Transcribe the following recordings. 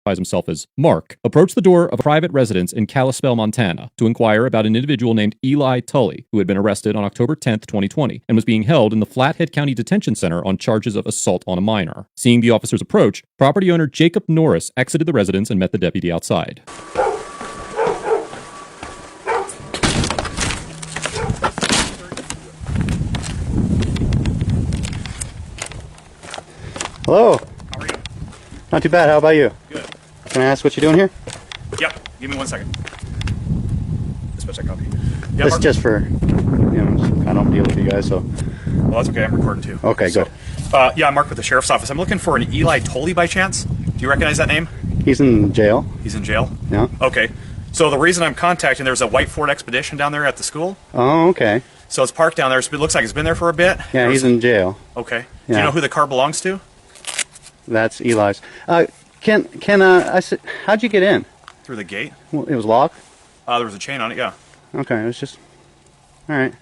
identifies himself as Mark, approached the door of a private residence in Kalispell, Montana, to inquire about an individual named Eli Tully, who had been arrested on October 10, 2020, and was being held in the Flathead County Detention Center on charges of assault on a minor. Seeing the officer's approach, property owner Jacob Norris exited the residence and met the deputy outside. Hello. How are you? Not too bad. How about you? Good. Can I ask what you're doing here? Yep. Give me 1 second. Dispatch that copy. Yeah, This Mark. just for, I don't deal with you guys, so. Well, that's okay. I'm recording too. Okay, good. Yeah, I'm Mark with the sheriff's office. I'm looking for an Eli Tully by chance. Do you recognize that name? He's in jail. He's in jail? Yeah. Okay. So the reason I'm contacting, there's a white Ford Expedition down there at the school. Oh, okay. So it's parked down there. It looks like it's been there for a bit. Yeah, he's in jail. Okay. Do Yeah. you know who the car belongs to? That's Eli's. How'd you get in? Through the gate. Well, it was locked? There was a chain on it, yeah. Okay, it was just, all right.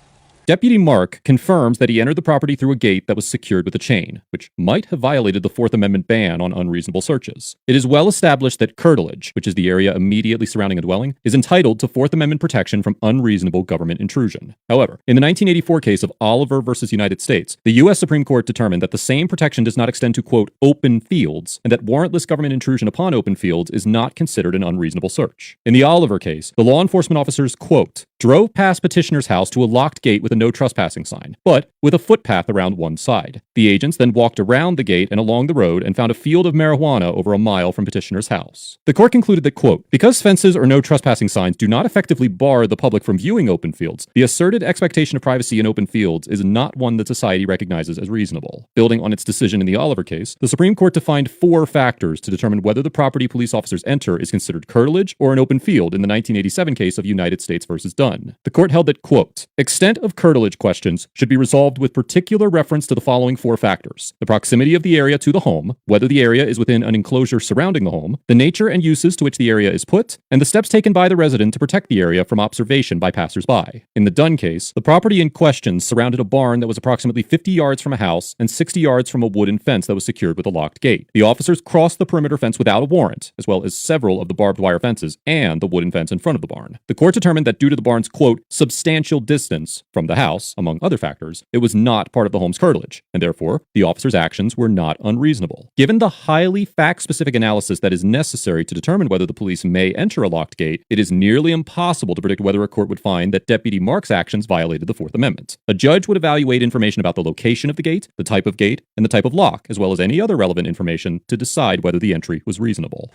Deputy Mark confirms that he entered the property through a gate that was secured with a chain, which might have violated the Fourth Amendment ban on unreasonable searches. It is well established that curtilage, which is the area immediately surrounding a dwelling, is entitled to Fourth Amendment protection from unreasonable government intrusion. However, in the 1984 case of Oliver versus United States, the U.S. Supreme Court determined that the same protection does not extend to, quote, open fields, and that warrantless government intrusion upon open fields is not considered an unreasonable search. In the Oliver case, the law enforcement officers, quote, drove past petitioner's house to a locked gate with a no trespassing sign, but with a footpath around one side. The agents then walked around the gate and along the road and found a field of marijuana over a mile from petitioner's house. The court concluded that, quote, because fences or no trespassing signs do not effectively bar the public from viewing open fields, the asserted expectation of privacy in open fields is not one that society recognizes as reasonable. Building on its decision in the Oliver case, the Supreme Court defined 4 factors to determine whether the property police officers enter is considered curtilage or an open field in the 1987 case of United States versus Dunn. The court held that, quote, extent of curtilage questions should be resolved with particular reference to the following 4 factors: the proximity of the area to the home, whether the area is within an enclosure surrounding the home, the nature and uses to which the area is put, and the steps taken by the resident to protect the area from observation by passersby. In the Dunn case, the property in question surrounded a barn that was approximately 50 yards from a house and 60 yards from a wooden fence that was secured with a locked gate. The officers crossed the perimeter fence without a warrant, as well as several of the barbed wire fences and the wooden fence in front of the barn. The court determined that due to the barn's, quote, substantial distance from the house, among other factors, it was not part of the home's curtilage, and therefore the officers' actions were not unreasonable. Given the highly fact-specific analysis that is necessary to determine whether the police may enter a locked gate, it is nearly impossible to predict whether a court would find that Deputy Mark's actions violated the Fourth Amendment. A judge would evaluate information about the location of the gate, the type of gate, and the type of lock, as well as any other relevant information to decide whether the entry was reasonable.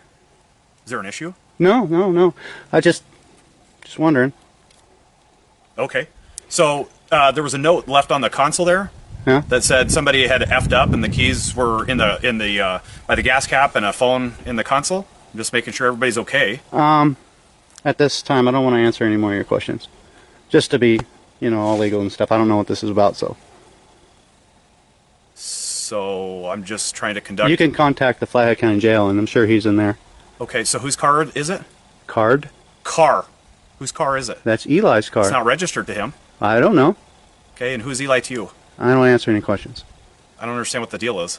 Is there an issue? No. I just wondering. Okay. So there was a note left on the console there. Yeah. That said somebody had effed up and the keys were in the by the gas cap and a phone in the console. I'm just making sure everybody's okay. At this time, I don't want to answer any more of your questions. Just to be, all legal and stuff. I don't know what this is about, so. So I'm just trying to conduct. You can contact the Flathead County Jail, and I'm sure he's in there. Okay, so whose car is it? Card? Car. Whose car is it? That's Eli's car. It's not registered to him. I don't know. Okay, and who's Eli to you? I don't answer any questions. I don't understand what the deal is.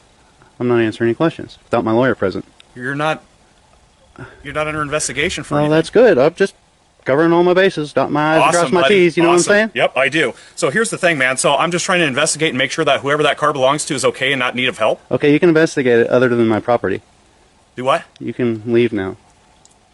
I'm not answering any questions without my lawyer present. You're not under investigation for Well, anything. that's good. I'm just covering all my bases, dot my I's, cross my buddy. T's, you know what I'm saying? Yep, I do. So here's the thing, man. So I'm just trying to investigate and make sure that whoever that car belongs to is okay and not in need of help. Okay, you can investigate it other than my property. Do what? You can leave now.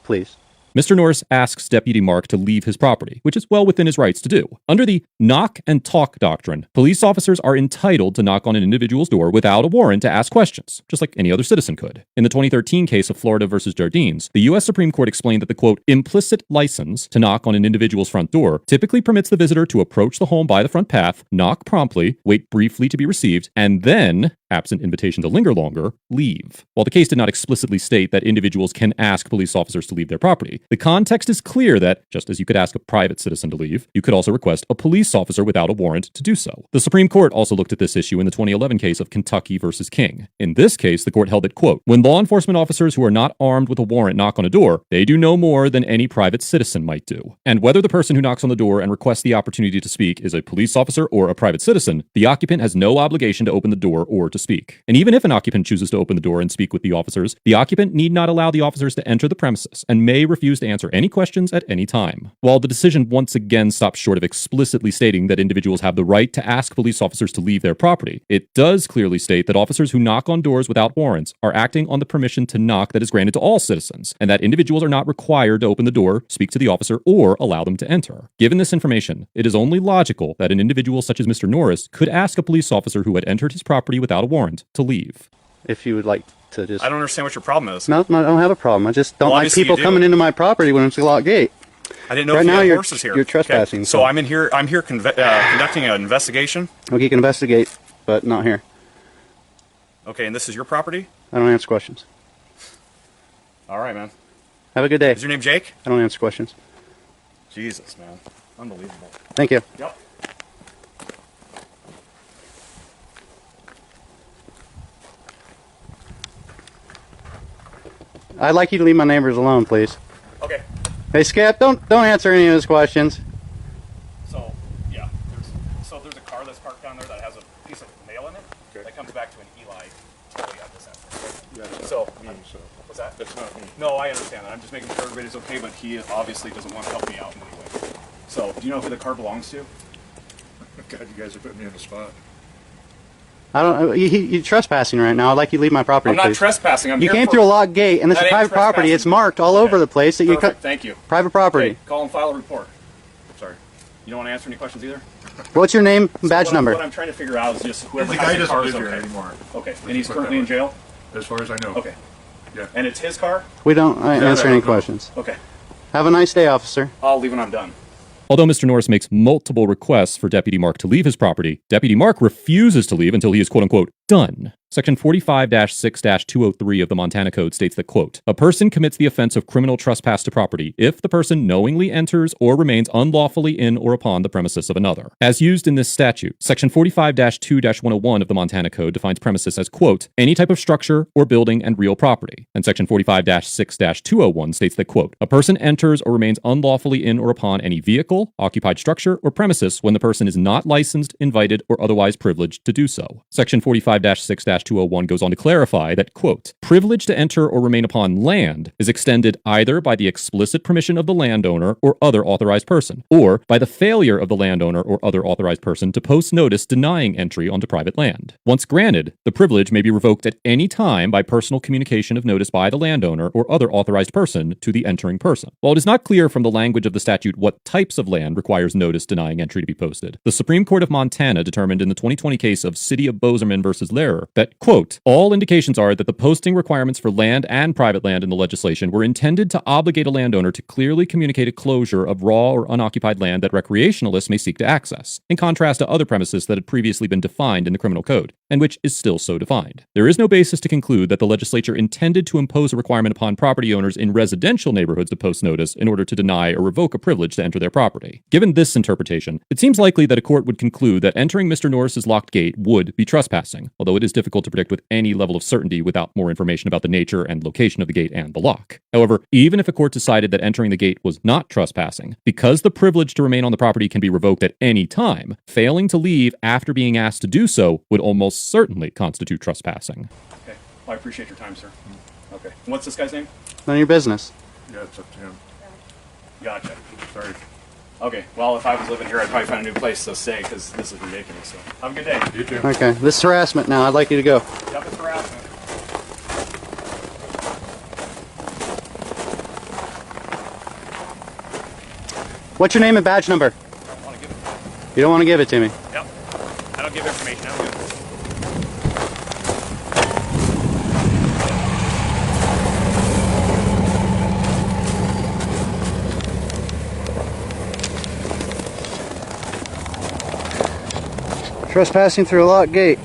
Please. Mr. Norris asks Deputy Mark to leave his property, which is well within his rights to do. Under the knock and talk doctrine, police officers are entitled to knock on an individual's door without a warrant to ask questions, just like any other citizen could. In the 2013 case of Florida versus Jardines, the U.S. Supreme Court explained that the, quote, implicit license to knock on an individual's front door typically permits the visitor to approach the home by the front path, knock promptly, wait briefly to be received, and then, absent invitation to linger longer, leave. While the case did not explicitly state that individuals can ask police officers to leave their property, The context is clear that, just as you could ask a private citizen to leave, you could also request a police officer without a warrant to do so. The Supreme Court also looked at this issue in the 2011 case of Kentucky versus King. In this case, the court held that, quote, when law enforcement officers who are not armed with a warrant knock on a door, they do no more than any private citizen might do. And whether the person who knocks on the door and requests the opportunity to speak is a police officer or a private citizen, the occupant has no obligation to open the door or to speak. And even if an occupant chooses to open the door and speak with the officers, the occupant need not allow the officers to enter the premises and may refuse to answer any questions at any time. While the decision once again stops short of explicitly stating that individuals have the right to ask police officers to leave their property, it does clearly state that officers who knock on doors without warrants are acting on the permission to knock that is granted to all citizens, and that individuals are not required to open the door, speak to the officer, or allow them to enter. Given this information, it is only logical that an individual such as Mr. Norris could ask a police officer who had entered his property without a warrant to leave. If you would like to just... I don't understand what your problem is. No, I don't have a problem. I just don't Well, like obviously people you do. coming into my property when it's a locked gate. I didn't know Right if you now had you're- horses here. you're trespassing, Okay. so- So I'm here conducting an investigation. Okay, you can investigate, but not here. Okay, and this is your property? I don't answer questions. All right, man. Have a good day. Is your name Jake? I don't answer questions. Jesus, man. Unbelievable. Thank you. Yep. I'd like you to leave my neighbors alone, please. Okay. Hey, Skip, don't answer any of his questions. So, yeah. There's a car that's parked down there that has a piece of mail in it that comes back to an Eli totally at this end. So, what's that? That's not me. No, I understand that. I'm just making sure everybody's okay, but he obviously doesn't want to help me out in any way. So, do you know who the car belongs to? God, you guys are putting me on the spot. I don't. You're trespassing right now. I'd like you to leave my property, I'm not please. trespassing. I'm You here came for- through a locked gate, and this That is ain't private property. trespassing. It's marked all Okay. over the place that you Perfect. cut. Thank you. Private property. Okay, call and file a report. Sorry. You don't want to answer any questions either? What's your name and badge What number? What I'm trying to figure out is just whoever The has guy the doesn't car live is here okay. anymore. Okay, and he's Put currently that in way. jail? As far as I know. Okay. Yeah. And it's his car? We don't answer I any don't know. questions. Okay. Have a nice day, officer. I'll leave when I'm done. Although Mr. Norris makes multiple requests for Deputy Mark to leave his property, Deputy Mark refuses to leave until he is quote-unquote done. Section 45-6-203 of the Montana Code states that, quote, a person commits the offense of criminal trespass to property if the person knowingly enters or remains unlawfully in or upon the premises of another. As used in this statute, Section 45-2-101 of the Montana Code defines premises as, quote, any type of structure or building and real property. And Section 45-6-201 states that, quote, a person enters or remains unlawfully in or upon any vehicle, occupied structure, or premises when the person is not licensed, invited, or otherwise privileged to do so. Section 45-6-201 goes on to clarify that, quote, privilege to enter or remain upon land is extended either by the explicit permission of the landowner or other authorized person, or by the failure of the landowner or other authorized person to post notice denying entry onto private land. Once granted, the privilege may be revoked at any time by personal communication of notice by the landowner or other authorized person to the entering person. While it is not clear from the language of the statute what types of land requires notice denying entry to be posted, the Supreme Court of Montana determined in the 2020 case of City of Bozeman versus Lehrer that, quote, all indications are that the posting requirements for land and private land in the legislation were intended to obligate a landowner to clearly communicate a closure of raw or unoccupied land that recreationalists may seek to access, in contrast to other premises that had previously been defined in the criminal code, and which is still so defined. There is no basis to conclude that the legislature intended to impose a requirement upon property owners in residential neighborhoods to post notice in order to deny or revoke a privilege to enter their property. Given this interpretation, it seems likely that a court would conclude that entering Mr. Norris's locked gate would be trespassing, although it is difficult to predict with any level of certainty without more information about the nature and location of the gate and the lock. However, even if a court decided that entering the gate was not trespassing, because the privilege to remain on the property can be revoked at any time, failing to leave after being asked to do so would almost certainly constitute trespassing. Okay. Well, I appreciate your time, sir. Okay. And what's this guy's name? None of your business. Yeah, it's up to him. Gotcha. Sorry. Okay. Well, if I was living here, I'd probably find a new place to stay because this is ridiculous. So, have a good day. You too. Okay, this is harassment now. I'd like you to go. Yep, it's harassment. What's your name and badge number? I don't want to give it. You don't want to give it to me. Yep. I don't give information out. Trespassing through a locked gate.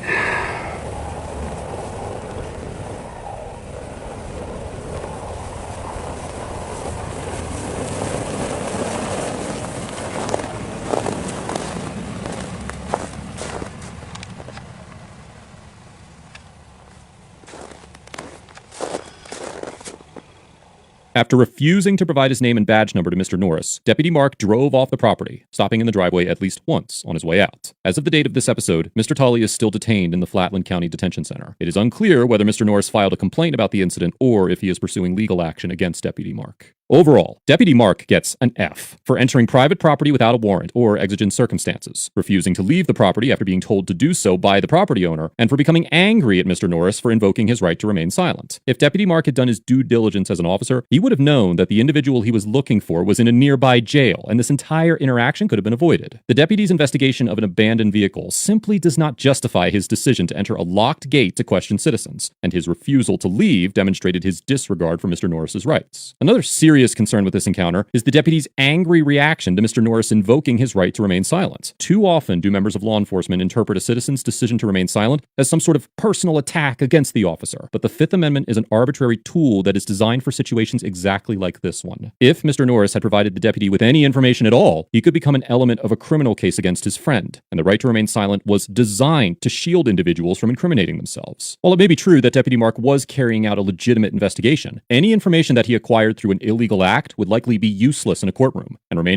After refusing to provide his name and badge number to Mr. Norris, Deputy Mark drove off the property, stopping in the driveway at least once on his way out. As of the date of this episode, Mr. Tully is still detained in the Flatland County Detention Center. It is unclear whether Mr. Norris filed a complaint about the incident or if he is pursuing legal action against Deputy Mark. Overall, Deputy Mark gets an F for entering private property without a warrant or exigent circumstances, refusing to leave the property after being told to do so by the property owner, and for becoming angry at Mr. Norris for invoking his right to remain silent. If Deputy Mark had done his due diligence as an officer, he would have known that the individual he was looking for was in a nearby jail, and this entire interaction could have been avoided. The deputy's investigation of an abandoned vehicle simply does not justify his decision to enter a locked gate to question citizens, and his refusal to leave demonstrated his disregard for Mr. Norris's rights. Another serious concern with this encounter is the deputy's angry reaction to Mr. Norris invoking his right to remain silent. Too often do members of law enforcement interpret a citizen's decision to remain silent as some sort of personal attack against the officer, but the Fifth Amendment is an arbitrary tool that is designed for situations exactly like this one. If Mr. Norris had provided the deputy with any information at all, he could become an element of a criminal case against his friend, and the right to remain silent was designed to shield individuals from incriminating themselves. While it may be true that Deputy Mark was carrying out a legitimate investigation, any information that he acquired through an illegal act would likely be useless in a courtroom and remain